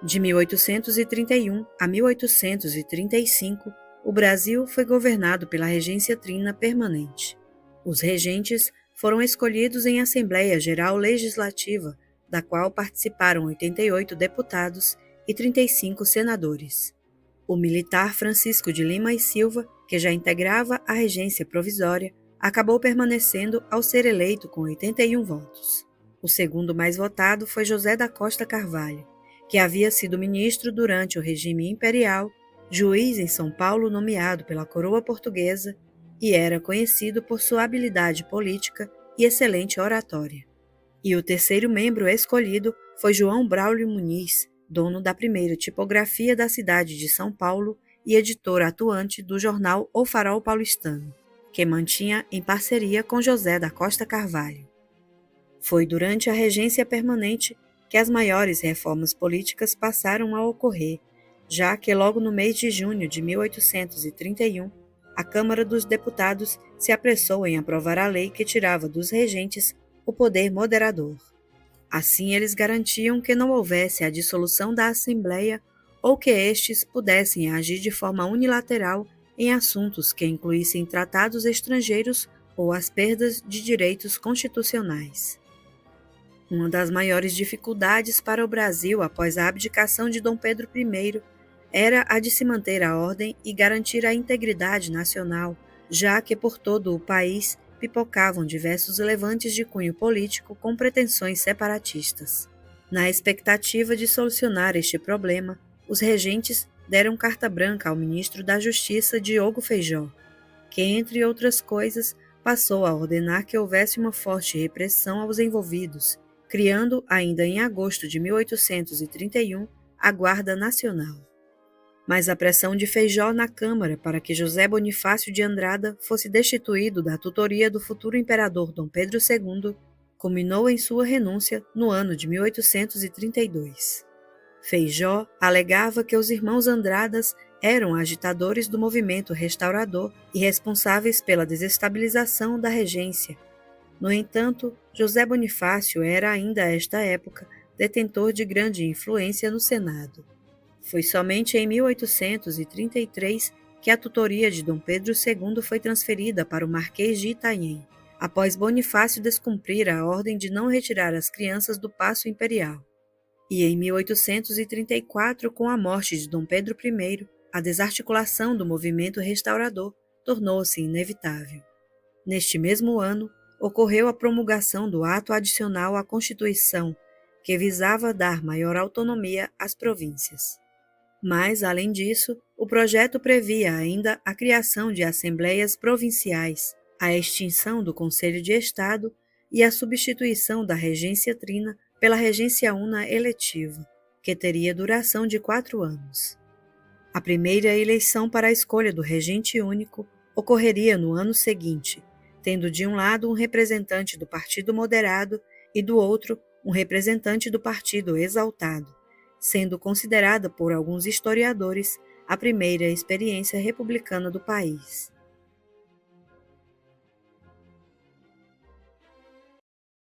De 1831 a 1835, o Brasil foi governado pela Regência Trina Permanente. Os regentes foram escolhidos em Assembleia Geral Legislativa, da qual participaram 88 deputados e 35 senadores. O militar Francisco de Lima e Silva, que já integrava a regência provisória, acabou permanecendo ao ser eleito com 81 votos. O segundo mais votado foi José da Costa Carvalho, que havia sido ministro durante o regime imperial, juiz em São Paulo nomeado pela coroa portuguesa e era conhecido por sua habilidade política e excelente oratória. E o terceiro membro escolhido foi João Braulio Muniz, dono da primeira tipografia da cidade de São Paulo e editor atuante do jornal O Farol Paulistano, que mantinha em parceria com José da Costa Carvalho. Foi durante a regência permanente que as maiores reformas políticas passaram a ocorrer, já que logo no mês de junho de 1831, a Câmara dos Deputados se apressou em aprovar a lei que tirava dos regentes o poder moderador. Assim, eles garantiam que não houvesse a dissolução da Assembleia ou que estes pudessem agir de forma unilateral em assuntos que incluíssem tratados estrangeiros ou as perdas de direitos constitucionais. Uma das maiores dificuldades para o Brasil após a abdicação de Dom Pedro I era a de se manter a ordem e garantir a integridade nacional, já que por todo o país pipocavam diversos levantes de cunho político com pretensões separatistas. Na expectativa de solucionar este problema, os regentes deram carta branca ao ministro da Justiça, Diogo Feijó, que, entre outras coisas, passou a ordenar que houvesse uma forte repressão aos envolvidos, criando, ainda em agosto de 1831, a Guarda Nacional. Mas a pressão de Feijó na Câmara para que José Bonifácio de Andrada fosse destituído da tutoria do futuro imperador Dom Pedro II culminou em sua renúncia no ano de 1832. Feijó alegava que os irmãos Andradas eram agitadores do movimento restaurador e responsáveis pela desestabilização da regência. No entanto, José Bonifácio era ainda a esta época detentor de grande influência no Senado. Foi somente em 1833 que a tutoria de Dom Pedro II foi transferida para o Marquês de Itanhem, após Bonifácio descumprir a ordem de não retirar as crianças do Paço Imperial. E em 1834, com a morte de Dom Pedro I, a desarticulação do movimento restaurador tornou-se inevitável. Neste mesmo ano, ocorreu a promulgação do Ato Adicional à Constituição, que visava dar maior autonomia às províncias. Mas, além disso, o projeto previa ainda a criação de assembleias provinciais, a extinção do Conselho de Estado e a substituição da Regência Trina pela Regência Una eletiva, que teria duração de 4 anos. A primeira eleição para a escolha do regente único ocorreria no ano seguinte, tendo de um lado um representante do Partido Moderado e do outro um representante do Partido Exaltado, sendo considerada por alguns historiadores a primeira experiência republicana do país.